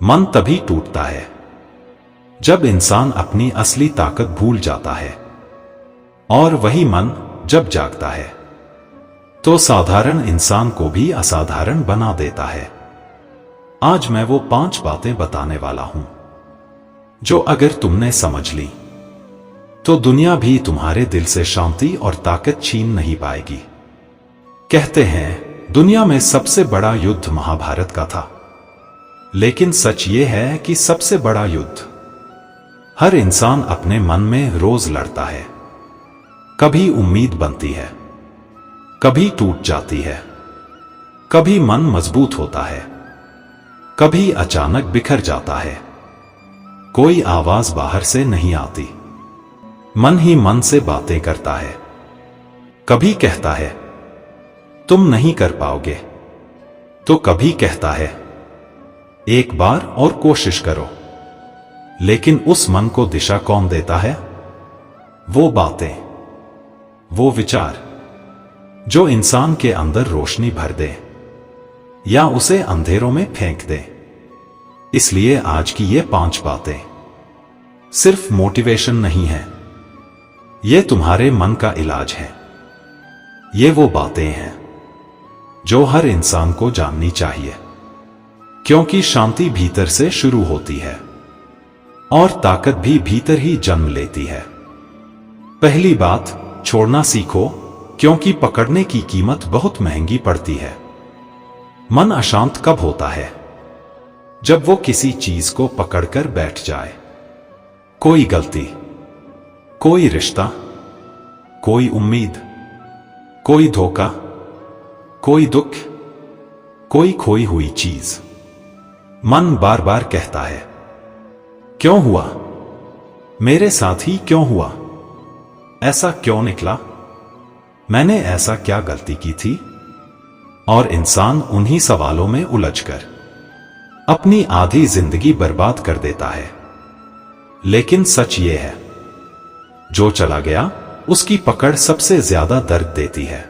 मन तभी टूटता है जब इंसान अपनी असली ताकत भूल जाता है, और वही मन जब जागता है तो साधारण इंसान को भी असाधारण बना देता है। आज मैं वो 5 बातें बताने वाला हूं जो अगर तुमने समझ ली तो दुनिया भी तुम्हारे दिल से शांति और ताकत छीन नहीं पाएगी। कहते हैं दुनिया में सबसे बड़ा युद्ध महाभारत का था, लेकिन सच ये है कि सबसे बड़ा युद्ध हर इंसान अपने मन में रोज लड़ता है। कभी उम्मीद बनती है, कभी टूट जाती है, कभी मन मजबूत होता है, कभी अचानक बिखर जाता है। कोई आवाज बाहर से नहीं आती, मन ही मन से बातें करता है। कभी कहता है तुम नहीं कर पाओगे, तो कभी कहता है एक बार और कोशिश करो। लेकिन उस मन को दिशा कौन देता है? वो बातें, वो विचार जो इंसान के अंदर रोशनी भर दे या उसे अंधेरों में फेंक दे। इसलिए आज की ये 5 बातें सिर्फ मोटिवेशन नहीं है, ये तुम्हारे मन का इलाज है। ये वो बातें हैं जो हर इंसान को जाननी चाहिए, क्योंकि शांति भीतर से शुरू होती है और ताकत भी भीतर ही जन्म लेती है। पहली बात, छोड़ना सीखो, क्योंकि पकड़ने की कीमत बहुत महंगी पड़ती है। मन अशांत कब होता है? जब वो किसी चीज को पकड़कर बैठ जाए। कोई गलती, कोई रिश्ता, कोई उम्मीद, कोई धोखा, कोई दुख, कोई खोई हुई चीज। मन बार बार कहता है क्यों हुआ, मेरे साथ ही क्यों हुआ, ऐसा क्यों निकला, मैंने ऐसा क्या गलती की थी। और इंसान उन्हीं सवालों में उलझकर अपनी आधी जिंदगी बर्बाद कर देता है। लेकिन सच ये है, जो चला गया उसकी पकड़ सबसे ज्यादा दर्द देती है।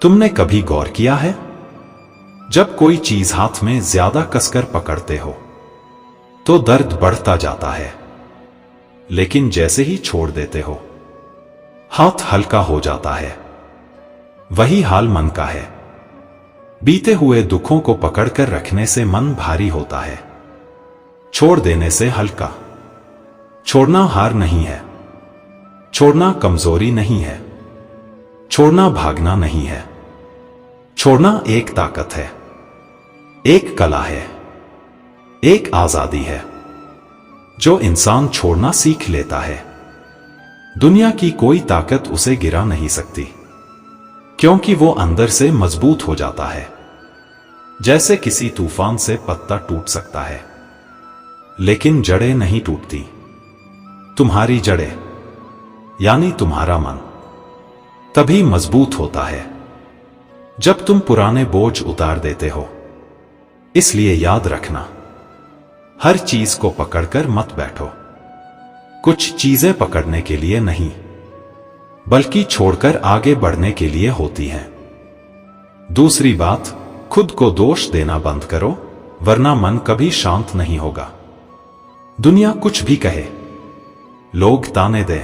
तुमने कभी गौर किया है, जब कोई चीज हाथ में ज्यादा कसकर पकड़ते हो तो दर्द बढ़ता जाता है, लेकिन जैसे ही छोड़ देते हो हाथ हल्का हो जाता है। वही हाल मन का है। बीते हुए दुखों को पकड़कर रखने से मन भारी होता है, छोड़ देने से हल्का। छोड़ना हार नहीं है, छोड़ना कमजोरी नहीं है, छोड़ना भागना नहीं है। छोड़ना एक ताकत है, एक कला है, एक आजादी है। जो इंसान छोड़ना सीख लेता है, दुनिया की कोई ताकत उसे गिरा नहीं सकती, क्योंकि वो अंदर से मजबूत हो जाता है। जैसे किसी तूफान से पत्ता टूट सकता है, लेकिन जड़ें नहीं टूटती। तुम्हारी जड़ें यानी तुम्हारा मन तभी मजबूत होता है जब तुम पुराने बोझ उतार देते हो। इसलिए याद रखना, हर चीज को पकड़कर मत बैठो। कुछ चीजें पकड़ने के लिए नहीं, बल्कि छोड़कर आगे बढ़ने के लिए होती हैं। दूसरी बात, खुद को दोष देना बंद करो, वरना मन कभी शांत नहीं होगा। दुनिया कुछ भी कहे, लोग ताने दे,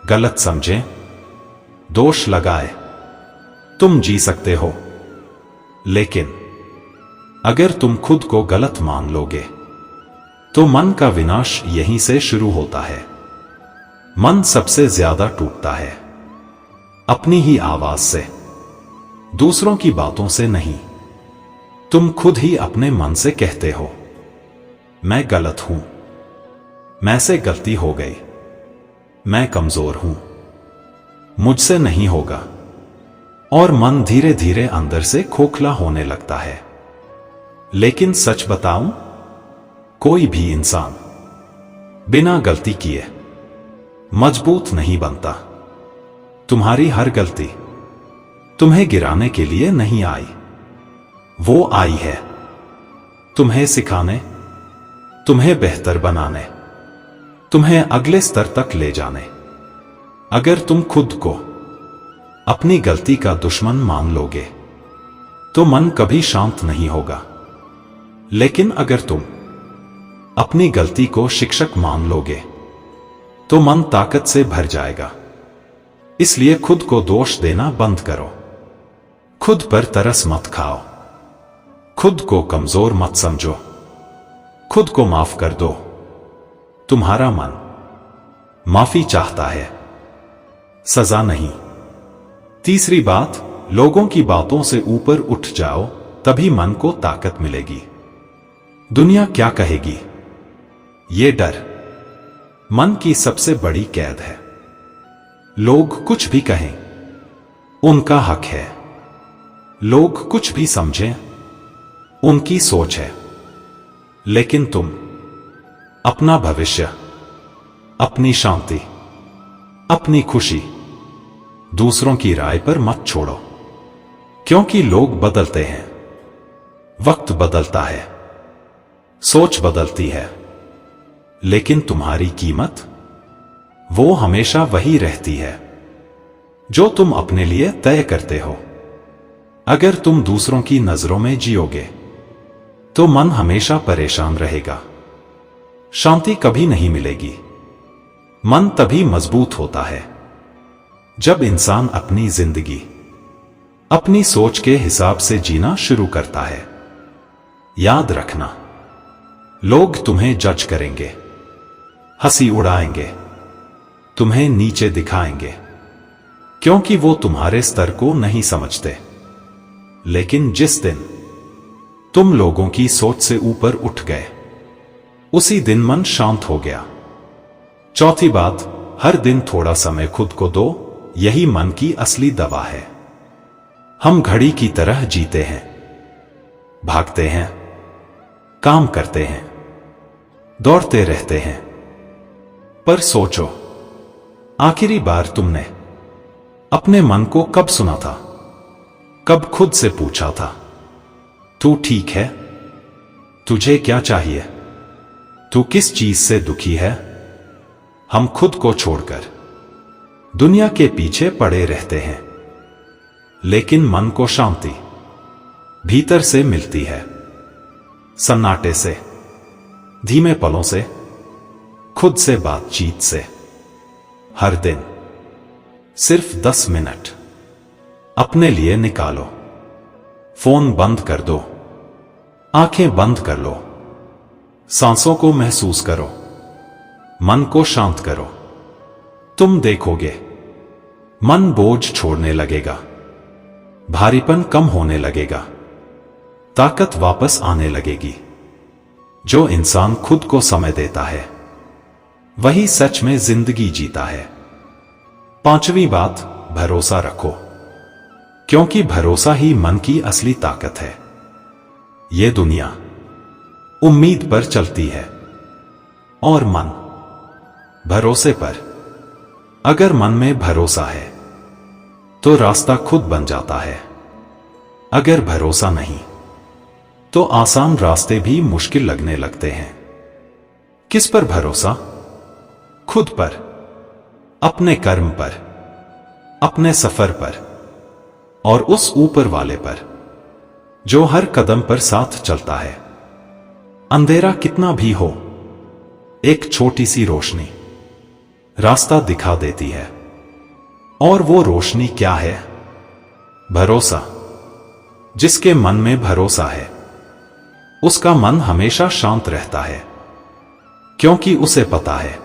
गलत समझें, दोष लगाए, तुम जी सकते हो। लेकिन अगर तुम खुद को गलत मान लोगे तो मन का विनाश यहीं से शुरू होता है। मन सबसे ज्यादा टूटता है अपनी ही आवाज से, दूसरों की बातों से नहीं। तुम खुद ही अपने मन से कहते हो मैं गलत हूं, मैं से गलती हो गई, मैं कमजोर हूं, मुझसे नहीं होगा। और मन धीरे धीरे अंदर से खोखला होने लगता है। लेकिन सच बताऊं, कोई भी इंसान बिना गलती किए मजबूत नहीं बनता। तुम्हारी हर गलती तुम्हें गिराने के लिए नहीं आई, वो आई है तुम्हें सिखाने, तुम्हें बेहतर बनाने, तुम्हें अगले स्तर तक ले जाने। अगर तुम खुद को अपनी गलती का दुश्मन मान लोगे तो मन कभी शांत नहीं होगा। लेकिन अगर तुम अपनी गलती को शिक्षक मान लोगे तो मन ताकत से भर जाएगा। इसलिए खुद को दोष देना बंद करो, खुद पर तरस मत खाओ, खुद को कमजोर मत समझो, खुद को माफ कर दो। तुम्हारा मन माफी चाहता है, सजा नहीं। तीसरी बात, लोगों की बातों से ऊपर उठ जाओ, तभी मन को ताकत मिलेगी। दुनिया क्या कहेगी, ये डर मन की सबसे बड़ी कैद है। लोग कुछ भी कहें, उनका हक है। लोग कुछ भी समझें, उनकी सोच है। लेकिन तुम अपना भविष्य, अपनी शांति, अपनी खुशी दूसरों की राय पर मत छोड़ो, क्योंकि लोग बदलते हैं, वक्त बदलता है, सोच बदलती है, लेकिन तुम्हारी कीमत वो हमेशा वही रहती है जो तुम अपने लिए तय करते हो। अगर तुम दूसरों की नजरों में जियोगे तो मन हमेशा परेशान रहेगा, शांति कभी नहीं मिलेगी। मन तभी मजबूत होता है जब इंसान अपनी जिंदगी अपनी सोच के हिसाब से जीना शुरू करता है। याद रखना, लोग तुम्हें जज करेंगे, हंसी उड़ाएंगे, तुम्हें नीचे दिखाएंगे, क्योंकि वो तुम्हारे स्तर को नहीं समझते। लेकिन जिस दिन तुम लोगों की सोच से ऊपर उठ गए, उसी दिन मन शांत हो गया। चौथी बात, हर दिन थोड़ा समय खुद को दो, यही मन की असली दवा है। हम घड़ी की तरह जीते हैं, भागते हैं, काम करते हैं, दौड़ते रहते हैं, पर सोचो, आखिरी बार तुमने अपने मन को कब सुना था? कब खुद से पूछा था, तू ठीक है? तुझे क्या चाहिए? तू किस चीज से दुखी है? हम खुद को छोड़कर दुनिया के पीछे पड़े रहते हैं, लेकिन मन को शांति भीतर से मिलती है, सन्नाटे से, धीमे पलों से, खुद से बातचीत से। हर दिन सिर्फ 10 मिनट अपने लिए निकालो। फोन बंद कर दो, आंखें बंद कर लो, सांसों को महसूस करो, मन को शांत करो। तुम देखोगे मन बोझ छोड़ने लगेगा, भारीपन कम होने लगेगा, ताकत वापस आने लगेगी। जो इंसान खुद को समय देता है वही सच में जिंदगी जीता है। पांचवी बात, भरोसा रखो, क्योंकि भरोसा ही मन की असली ताकत है। ये दुनिया उम्मीद पर चलती है और मन भरोसे पर। अगर मन में भरोसा है तो रास्ता खुद बन जाता है, अगर भरोसा नहीं तो आसान रास्ते भी मुश्किल लगने लगते हैं। किस पर भरोसा? खुद पर, अपने कर्म पर, अपने सफर पर और उस ऊपर वाले पर जो हर कदम पर साथ चलता है। अंधेरा कितना भी हो, एक छोटी सी रोशनी रास्ता दिखा देती है। और वो रोशनी क्या है? भरोसा। जिसके मन में भरोसा है उसका मन हमेशा शांत रहता है, क्योंकि उसे पता है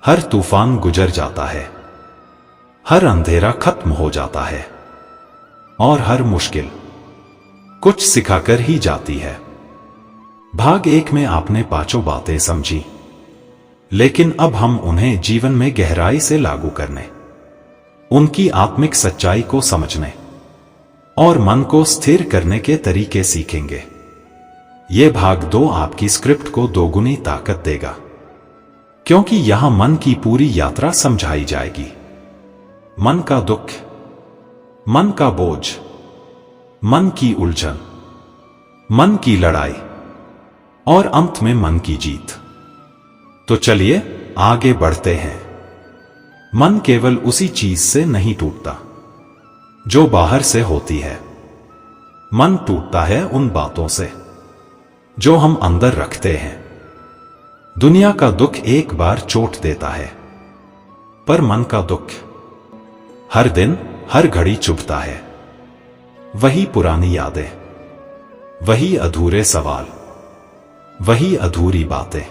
हर तूफान गुजर जाता है, हर अंधेरा खत्म हो जाता है और हर मुश्किल कुछ सिखाकर ही जाती है। भाग 1 में आपने 5 बातें समझी, लेकिन अब हम उन्हें जीवन में गहराई से लागू करने, उनकी आत्मिक सच्चाई को समझने और मन को स्थिर करने के तरीके सीखेंगे। ये भाग 2 आपकी स्क्रिप्ट को दोगुनी ताकत देगा, क्योंकि यहां मन की पूरी यात्रा समझाई जाएगी। मन का दुख, मन का बोझ, मन की उलझन, मन की लड़ाई और अंत में मन की जीत। तो चलिए आगे बढ़ते हैं। मन केवल उसी चीज से नहीं टूटता जो बाहर से होती है। मन टूटता है उन बातों से जो हम अंदर रखते हैं। दुनिया का दुख एक बार चोट देता है, पर मन का दुख हर दिन हर घड़ी चुभता है। वही पुरानी यादें, वही अधूरे सवाल, वही अधूरी बातें,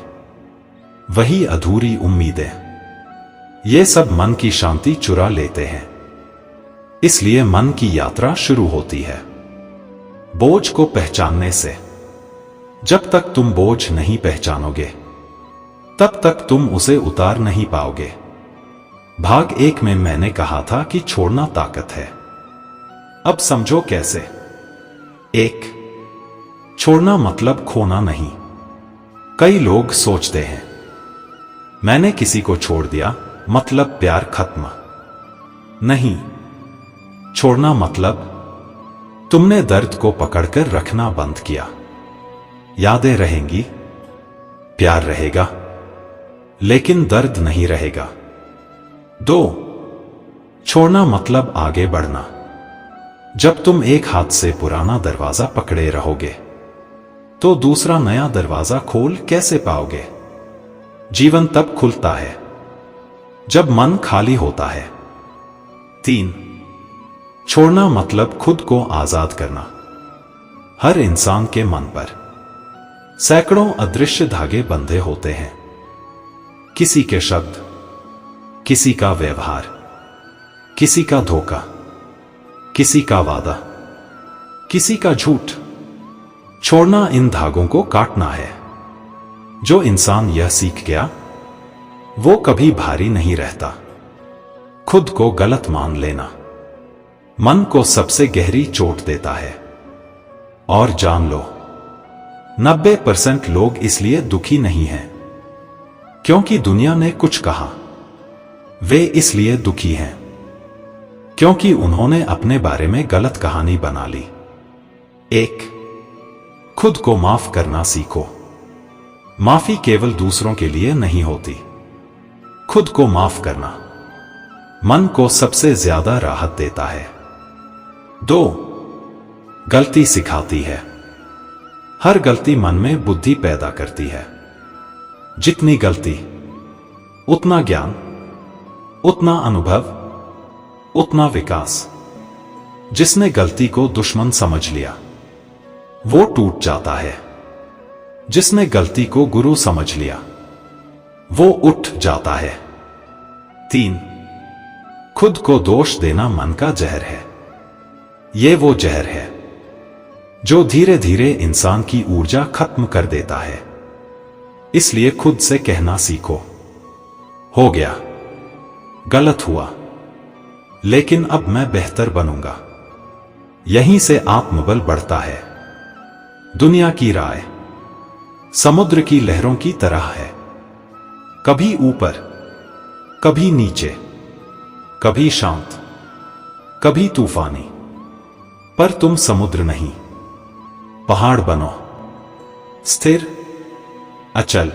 वही अधूरी उम्मीदें, ये सब मन की शांति चुरा लेते हैं। इसलिए मन की यात्रा शुरू होती है बोझ को पहचानने से। जब तक तुम बोझ नहीं पहचानोगे, तब तक तुम उसे उतार नहीं पाओगे। भाग 1 में मैंने कहा था कि छोड़ना ताकत है। अब समझो कैसे। 1. छोड़ना मतलब खोना नहीं। कई लोग सोचते हैं मैंने किसी को छोड़ दिया मतलब प्यार खत्म। नहीं, छोड़ना मतलब तुमने दर्द को पकड़कर रखना बंद किया। यादें रहेंगी, प्यार रहेगा, लेकिन दर्द नहीं रहेगा। 2. छोड़ना मतलब आगे बढ़ना। जब तुम एक हाथ से पुराना दरवाजा पकड़े रहोगे, तो दूसरा नया दरवाजा खोल कैसे पाओगे? जीवन तब खुलता है जब मन खाली होता है। 3. छोड़ना मतलब खुद को आजाद करना। हर इंसान के मन पर सैकड़ों अदृश्य धागे बंधे होते हैं। किसी के शब्द, किसी का व्यवहार, किसी का धोखा, किसी का वादा, किसी का झूठ। छोड़ना इन धागों को काटना है। जो इंसान यह सीख गया, वो कभी भारी नहीं रहता। खुद को गलत मान लेना मन को सबसे गहरी चोट देता है। और जान लो, 90% लोग इसलिए दुखी नहीं हैं क्योंकि दुनिया ने कुछ कहा। वे इसलिए दुखी हैं क्योंकि उन्होंने अपने बारे में गलत कहानी बना ली। 1. खुद को माफ करना सीखो। माफी केवल दूसरों के लिए नहीं होती। खुद को माफ करना मन को सबसे ज्यादा राहत देता है। 2. गलती सिखाती है। हर गलती मन में बुद्धि पैदा करती है। जितनी गलती, उतना ज्ञान, उतना अनुभव, उतना विकास। जिसने गलती को दुश्मन समझ लिया, वो टूट जाता है। जिसने गलती को गुरु समझ लिया, वो उठ जाता है। 3. खुद को दोष देना मन का जहर है। ये वो जहर है जो धीरे धीरे इंसान की ऊर्जा खत्म कर देता है। इसलिए खुद से कहना सीखो, हो गया, गलत हुआ, लेकिन अब मैं बेहतर बनूंगा। यहीं से आत्मबल बढ़ता है। दुनिया की राय समुद्र की लहरों की तरह है, कभी ऊपर, कभी नीचे, कभी शांत, कभी तूफानी। पर तुम समुद्र नहीं, पहाड़ बनो, स्थिर, अचल,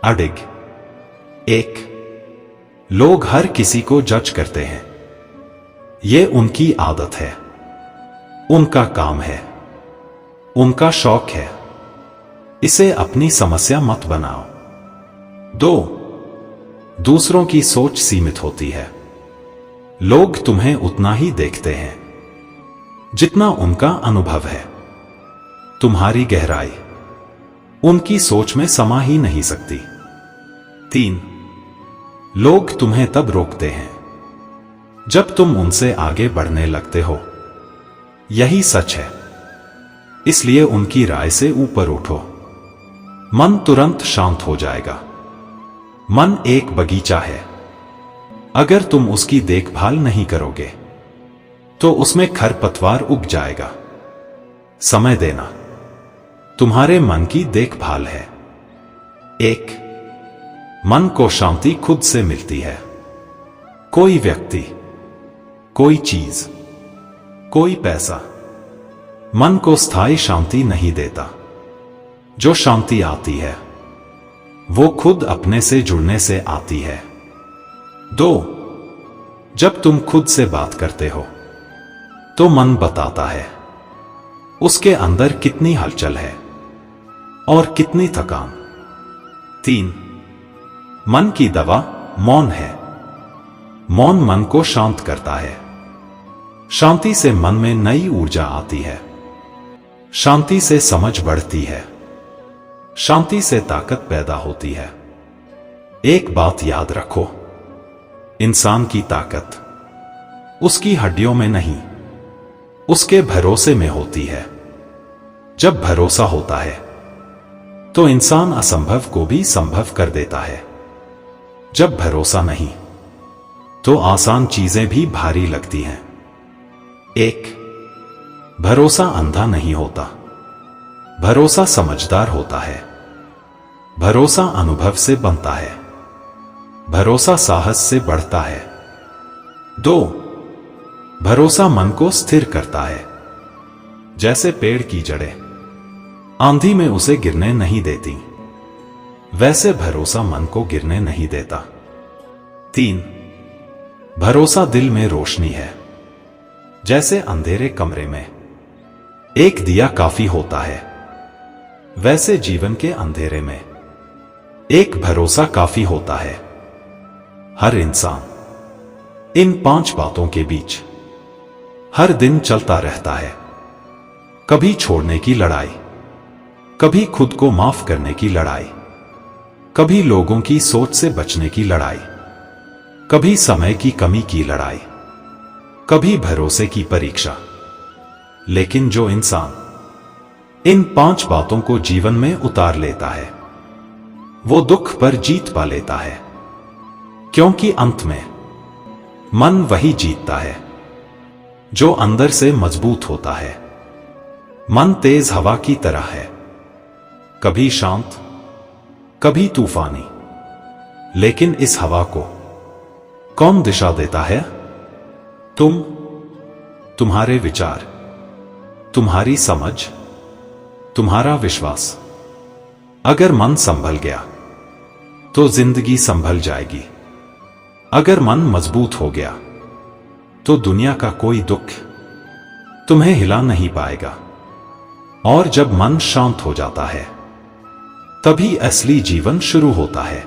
अडिग। 1. लोग हर किसी को जज करते हैं। ये उनकी आदत है, उनका काम है, उनका शौक है। इसे अपनी समस्या मत बनाओ। 2. दूसरों की सोच सीमित होती है। लोग तुम्हें उतना ही देखते हैं जितना उनका अनुभव है। तुम्हारी गहराई उनकी सोच में समा ही नहीं सकती। 3. लोग तुम्हें तब रोकते हैं जब तुम उनसे आगे बढ़ने लगते हो। यही सच है। इसलिए उनकी राय से ऊपर उठो। मन तुरंत शांत हो जाएगा। मन एक बगीचा है। अगर तुम उसकी देखभाल नहीं करोगे, तो उसमें खरपतवार उग जाएगा। समय देना तुम्हारे मन की देखभाल है। 1. मन को शांति खुद से मिलती है। कोई व्यक्ति, कोई चीज, कोई पैसा मन को स्थायी शांति नहीं देता। जो शांति आती है, वो खुद अपने से जुड़ने से आती है। 2. जब तुम खुद से बात करते हो, तो मन बताता है उसके अंदर कितनी हलचल है। और कितनी थकान। 3. मन की दवा मौन है। मौन मन को शांत करता है। शांति से मन में नई ऊर्जा आती है। शांति से समझ बढ़ती है। शांति से ताकत पैदा होती है। एक बात याद रखो, इंसान की ताकत उसकी हड्डियों में नहीं, उसके भरोसे में होती है। जब भरोसा होता है तो इंसान असंभव को भी संभव कर देता है। जब भरोसा नहीं तो आसान चीजें भी भारी लगती हैं। 1. भरोसा अंधा नहीं होता, भरोसा समझदार होता है। भरोसा अनुभव से बनता है। भरोसा साहस से बढ़ता है। 2. भरोसा मन को स्थिर करता है। जैसे पेड़ की जड़ें आंधी में उसे गिरने नहीं देती, वैसे भरोसा मन को गिरने नहीं देता। 3. भरोसा दिल में रोशनी है। जैसे अंधेरे कमरे में एक दिया काफी होता है, वैसे जीवन के अंधेरे में एक भरोसा काफी होता है। हर इंसान इन 5 बातों के बीच हर दिन चलता रहता है। कभी छोड़ने की लड़ाई, कभी खुद को माफ करने की लड़ाई, कभी लोगों की सोच से बचने की लड़ाई, कभी समय की कमी की लड़ाई, कभी भरोसे की परीक्षा। लेकिन जो इंसान इन 5 बातों को जीवन में उतार लेता है वो दुख पर जीत पा लेता है, क्योंकि अंत में मन वही जीतता है जो अंदर से मजबूत होता है। मन तेज हवा की तरह है, कभी शांत कभी तूफानी, लेकिन इस हवा को कौन दिशा देता है? तुम, तुम्हारे विचार, तुम्हारी समझ, तुम्हारा विश्वास। अगर मन संभल गया तो जिंदगी संभल जाएगी। अगर मन मजबूत हो गया तो दुनिया का कोई दुख तुम्हें हिला नहीं पाएगा। और जब मन शांत हो जाता है तभी असली जीवन शुरू होता है।